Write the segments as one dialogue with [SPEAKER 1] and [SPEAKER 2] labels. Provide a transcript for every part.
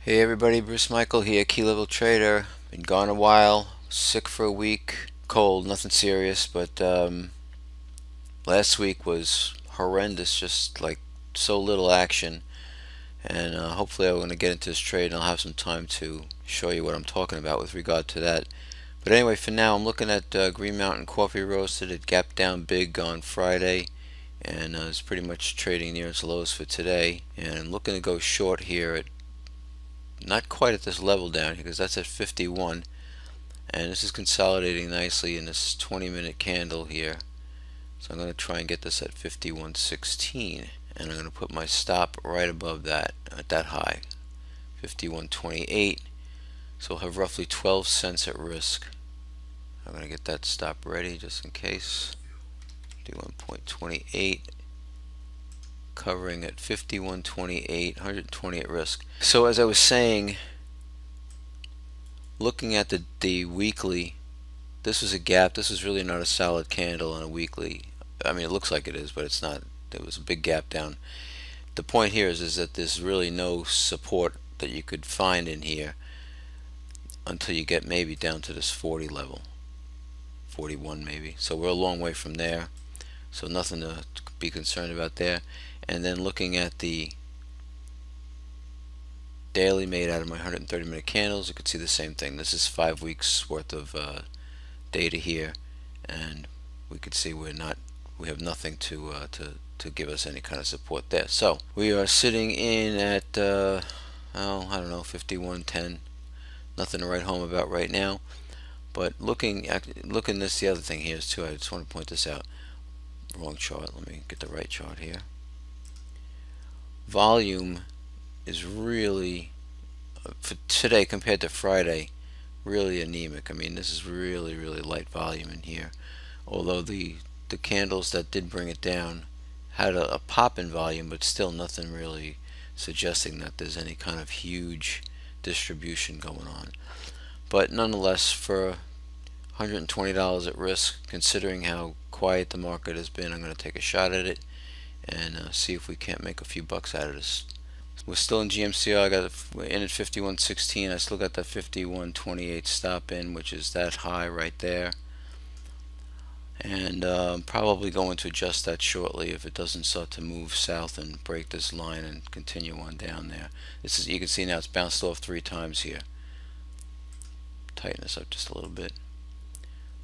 [SPEAKER 1] Hey everybody, Bruce Michael here, Key Level Trader. Been gone a while, sick for a week, cold, nothing serious, but last week was horrendous, just like so little action. And hopefully I'm going to get into this trade and I'll have some time to show you what I'm talking about with regard to that. But anyway, for now I'm looking at Green Mountain Coffee Roasted. It gapped down big on Friday and is pretty much trading near its lows for today. And I'm looking to go short here at not quite at this level down here because that's at 51, and this is consolidating nicely in this 20-minute candle here. So I'm going to try and get this at 51.16, and I'm going to put my stop right above that at that high, 51.28. So I'll have roughly 12 cents at risk. I'm going to get that stop ready just in case. 51.28, covering at 51.28, 120 at risk. So as I was saying, looking at the weekly, this was a gap. This is really not a solid candle on a weekly. I mean, it looks like it is, but it's not. There was a big gap down. The point here is that there's really no support that you could find in here until you get maybe down to this 40 level, 41 maybe. So we're a long way from there. So nothing to be concerned about there. And then looking at the daily made out of my 130-minute candles, you could see the same thing. This is 5 weeks worth of data here, and we could see we have nothing to give us any kind of support there. So we are sitting in at I don't know, 51.10. Nothing to write home about right now. But looking this, the other thing here is too. I just want to point this out. Wrong chart. Let me get the right chart here. Volume is really for today compared to Friday really anemic. I mean, this is really light volume in here, although the candles that did bring it down had a pop in volume, but still nothing really suggesting that there's any kind of huge distribution going on. But nonetheless, for $120 at risk, considering how quiet the market has been, I'm going to take a shot at it and see if we can't make a few bucks out of this. We're still in GMCR. We're in at 51.16. I still got that 51.28 stop in, which is that high right there. And probably going to adjust that shortly if it doesn't start to move south and break this line and continue on down there. This is, you can see now it's bounced off 3 times here. Tighten this up just a little bit.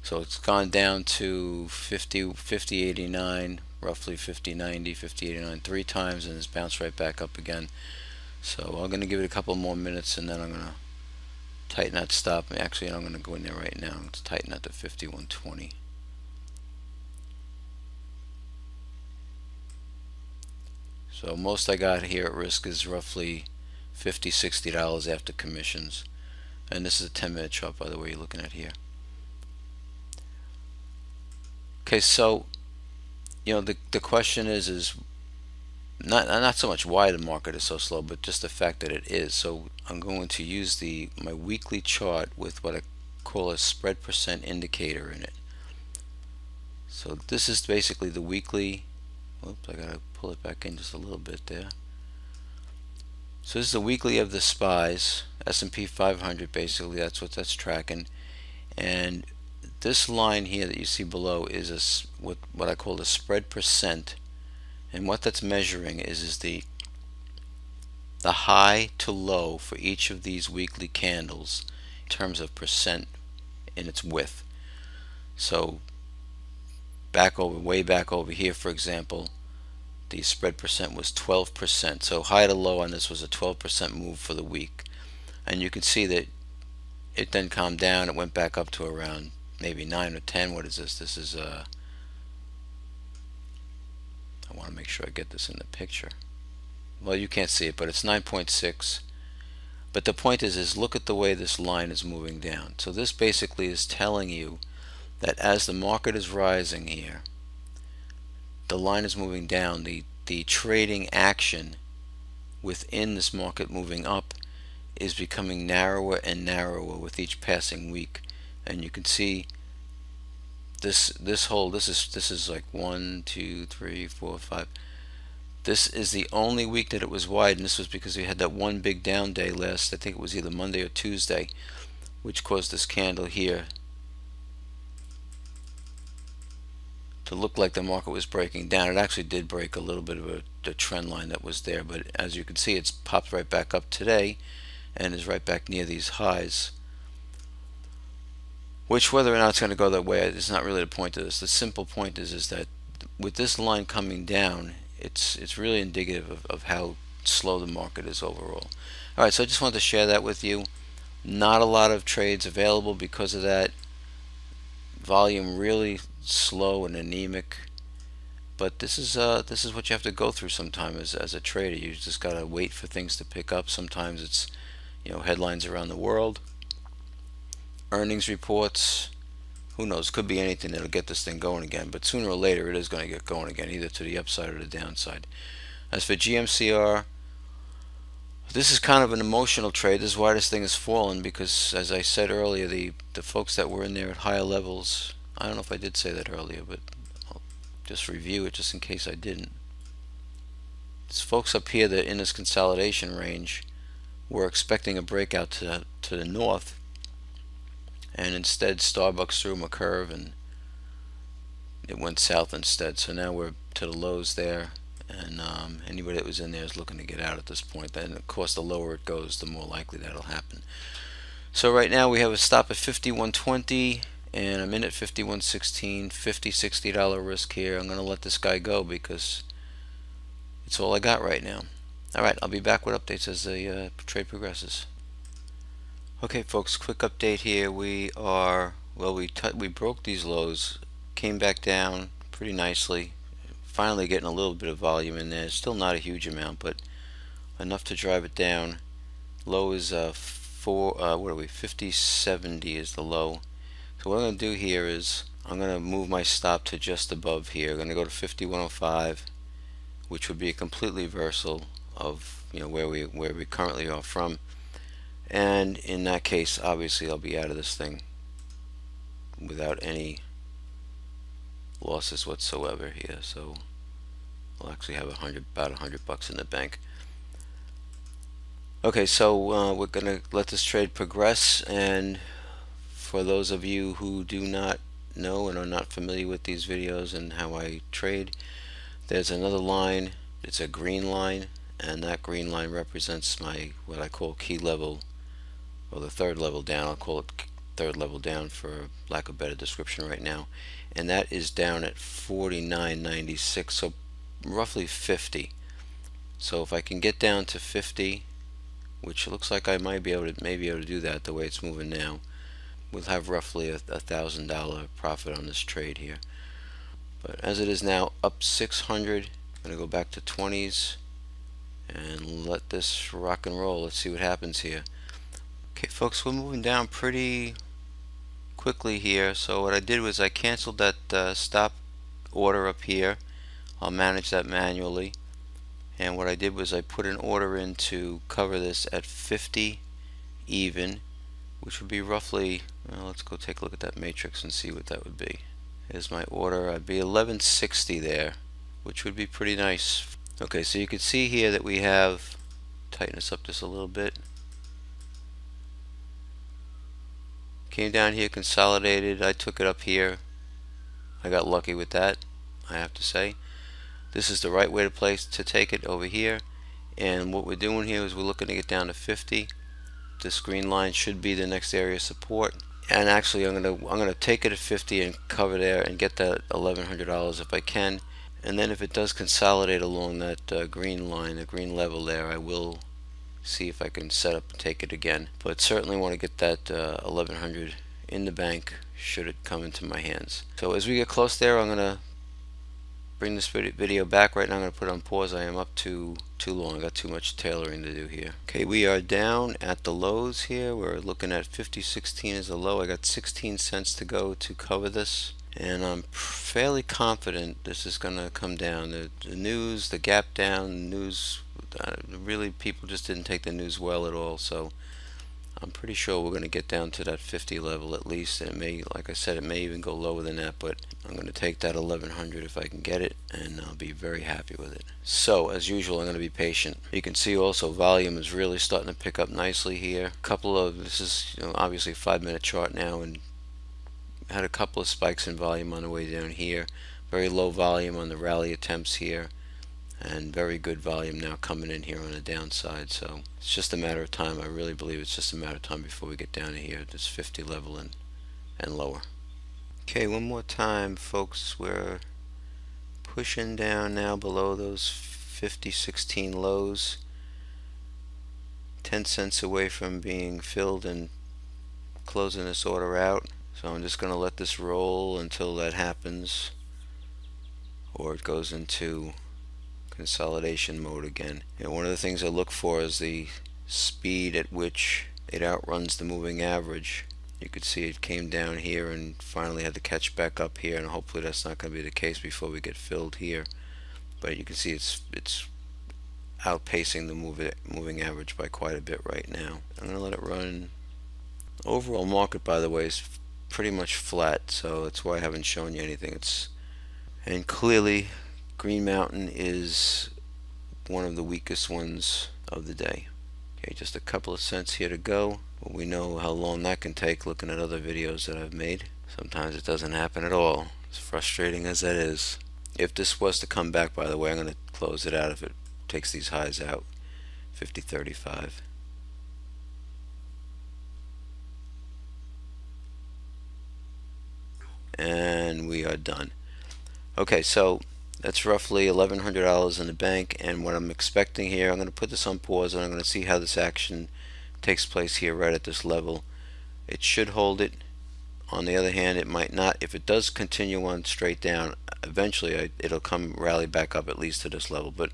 [SPEAKER 1] So it's gone down to 50.89, roughly 50.90, 50.89 3 times, and it's bounced right back up again. So I'm going to give it a couple more minutes, and then I'm going to tighten that stop. Actually, I'm going to go in there right now and tighten that to 51.20. So most I got here at risk is roughly $50–$60 after commissions, and this is a 10-minute chart, by the way, you're looking at here. Okay, so the question is not so much why the market is so slow, but just the fact that it is. So I'm going to use my weekly chart with what I call a spread percent indicator in it. So this is basically the weekly. Oops, I gotta pull it back in just a little bit there. So this is the weekly of the SPYs, S&P 500, basically. That's what that's tracking. And this line here that you see below is what I call the spread percent, and what that's measuring is the high to low for each of these weekly candles in terms of percent in its width. So way back over here, for example, the spread percent was 12%. So high to low on this was a 12% move for the week, and you can see that it then calmed down. It went back up to around maybe 9 or 10. What is this? This is I want to make sure I get this in the picture. Well, you can't see it, but it's 9.6. But the point is look at the way this line is moving down. So this basically is telling you that as the market is rising here, the line is moving down. The trading action within this market moving up is becoming narrower and narrower with each passing week. And you can see this is like 1, 2, 3, 4, 5. This is the only week that it was wide, and this was because we had that one big down day last, I think it was either Monday or Tuesday, which caused this candle here to look like the market was breaking down. It actually did break a little bit of the trend line that was there, but as you can see, it's popped right back up today and is right back near these highs. Which, whether or not it's going to go that way, is not really the point of this. The simple point is that with this line coming down, it's really indicative of how slow the market is overall. All right, so I just wanted to share that with you. Not a lot of trades available because of that. Volume really slow and anemic. But this is what you have to go through sometimes as a trader. You just gotta wait for things to pick up. Sometimes it's headlines around the world, earnings reports. Who knows? Could be anything that'll get this thing going again. But sooner or later, it is going to get going again, either to the upside or the downside. As for GMCR, this is kind of an emotional trade. This is why this thing has fallen, because as I said earlier, the folks that were in there at higher levels, I don't know if I did say that earlier, but I'll just review it just in case I didn't. These folks up here that in this consolidation range were expecting a breakout to the north, and instead Starbucks threw them a curve and it went south instead. So now we're to the lows there, and anybody that was in there is looking to get out at this point. And of course, the lower it goes, the more likely that'll happen. So right now we have a stop at 51.20, and I'm in at 51.16. $50-$60 risk here. I'm going to let this guy go because it's all I got right now. All right, I'll be back with updates as the trade progresses. Okay, folks, quick update here. We broke these lows, came back down pretty nicely. Finally getting a little bit of volume in there. Still not a huge amount, but enough to drive it down. Low is 50.70 is the low. So what I'm going to do here is I'm going to move my stop to just above here. I'm going to go to 51.05, which would be a complete reversal of where we currently are from. And in that case, obviously, I'll be out of this thing without any losses whatsoever here. So I'll actually have about $100 in the bank. Okay, so we're gonna let this trade progress, and for those of you who do not know and are not familiar with these videos and how I trade, there's another line. It's a green line, and that green line represents my what I call key level, or the third level down. I'll call it third level down for lack of a better description right now, and that is down at 49.96, so roughly 50. So if I can get down to 50, which looks like I may be able to do that the way it's moving now, we'll have roughly a $1,000 profit on this trade here. But as it is now up 600, I'm going to go back to 20s and let this rock and roll. Let's see what happens here. Okay, folks, we're moving down pretty quickly here. So what I did was I canceled that stop order up here. I'll manage that manually. And what I did was I put an order in to cover this at 50 even, which would be roughly, well, let's go take a look at that matrix and see what that would be. Here's my order. I'd be 1160 there, which would be pretty nice. Okay, so you can see here that we have, tighten this up just a little bit. Came down here, consolidated. I took it up here. I got lucky with that, I have to say. This is the right way to take it over here. And what we're doing here is we're looking to get down to 50. This green line should be the next area of support. And actually, I'm gonna take it at 50 and cover there and get that $1,100 if I can. And then if it does consolidate along that green line, the green level there, I will see if I can set up and take it again. But certainly want to get that 1100 in the bank should it come into my hands. So as we get close there, I'm gonna bring this video back. Right now I'm going to put it on pause. I am up too long. I got too much tailoring to do here. Okay, we are down at the lows here. We're looking at 50.16 as a low. I got 16 cents to go to cover this, and I'm fairly confident this is going to come down. The news, the gap down, the news, really people just didn't take the news well at all. So I'm pretty sure we're going to get down to that 50 level at least, and it may, like I said, it may even go lower than that, but I'm going to take that 1100 if I can get it, and I'll be very happy with it. So as usual, I'm going to be patient. You can see also volume is really starting to pick up nicely here. This is, obviously a 5-minute chart now, and had a couple of spikes in volume on the way down here. Very low volume on the rally attempts here, and very good volume now coming in here on the downside. So it's just a matter of time. I really believe it's just a matter of time before we get down to here, this 50 level and lower. Okay, one more time, folks. We're pushing down now below those 50.16 lows. 10 cents away from being filled and closing this order out. So I'm just going to let this roll until that happens, or it goes into consolidation mode again. One of the things I look for is the speed at which it outruns the moving average. You could see it came down here and finally had to catch back up here, and hopefully that's not going to be the case before we get filled here. But you can see it's outpacing the moving average by quite a bit right now. I'm going to let it run. Overall market, by the way, is pretty much flat, so that's why I haven't shown you anything. And clearly Green Mountain is one of the weakest ones of the day. Okay, just a couple of cents here to go. But we know how long that can take looking at other videos that I've made. Sometimes it doesn't happen at all, as frustrating as that is. If this was to come back, by the way, I'm going to close it out if it takes these highs out. 50.35. And we are done. Okay, so that's roughly $1,100 in the bank, and what I'm expecting here, I'm going to put this on pause and I'm going to see how this action takes place here right at this level. It should hold it. On the other hand, it might not. If it does continue on straight down, eventually it'll come rally back up at least to this level. But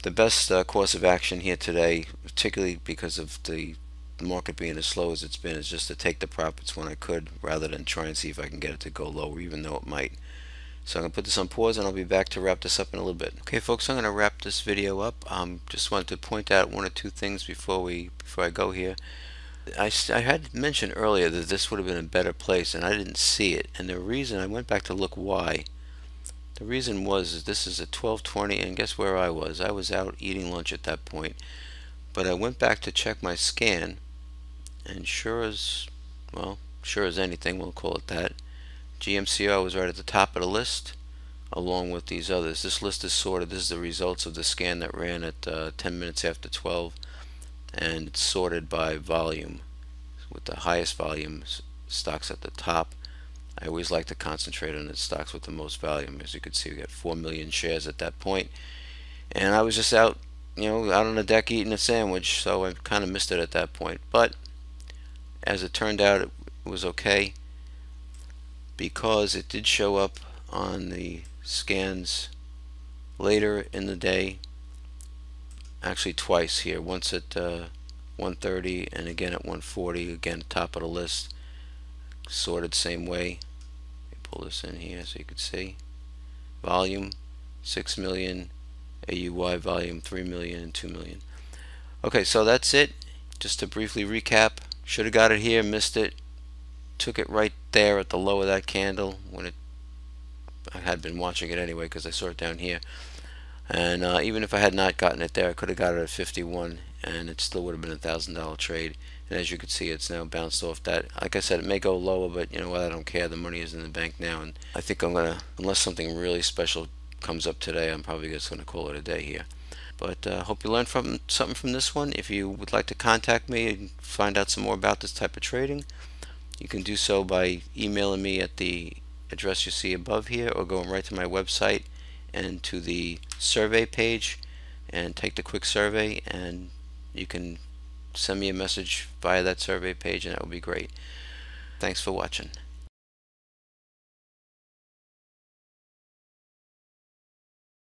[SPEAKER 1] the best course of action here today, particularly because of the market being as slow as it's been, is just to take the profits when I could, rather than try and see if I can get it to go lower, even though it might. So I'm going to put this on pause and I'll be back to wrap this up in a little bit. Okay, folks, I'm going to wrap this video up. Just wanted to point out one or two things before I go here. I had mentioned earlier that this would have been a better place, and I didn't see it. And the reason, I went back to look why. The reason was this is at 12:20, and guess where I was? I was out eating lunch at that point. But I went back to check my scan, and sure as anything, we'll call it that, GMCR was right at the top of the list, along with these others. This list is sorted. This is the results of the scan that ran at 10 minutes after 12, and it's sorted by volume, with the highest volume stocks at the top. I always like to concentrate on the stocks with the most volume. As you can see, we got 4 million shares at that point, and I was just out on the deck eating a sandwich, so I kind of missed it at that point. But as it turned out, it was okay, because it did show up on the scans later in the day, actually twice here, once at 1:30 and again at 1:40, again top of the list, sorted same way. Let me pull this in here so you can see. Volume 6 million, AUY volume 3 million and 2 million. Okay, so that's it. Just to briefly recap, should have got it here, missed it. Took it right there at the low of that candle when I had been watching it anyway because I saw it down here. And even if I had not gotten it there, I could have got it at 51, and it still would have been a $1,000 trade. And as you can see, it's now bounced off that. Like I said, it may go lower, but you know what? I don't care. The money is in the bank now, and I think I'm gonna, unless something really special comes up today, I'm probably just gonna call it a day here. But hope you learned something from this one. If you would like to contact me and find out some more about this type of trading, you can do so by emailing me at the address you see above here, or going right to my website and to the survey page and take the quick survey, and you can send me a message via that survey page, and that would be great. Thanks for watching.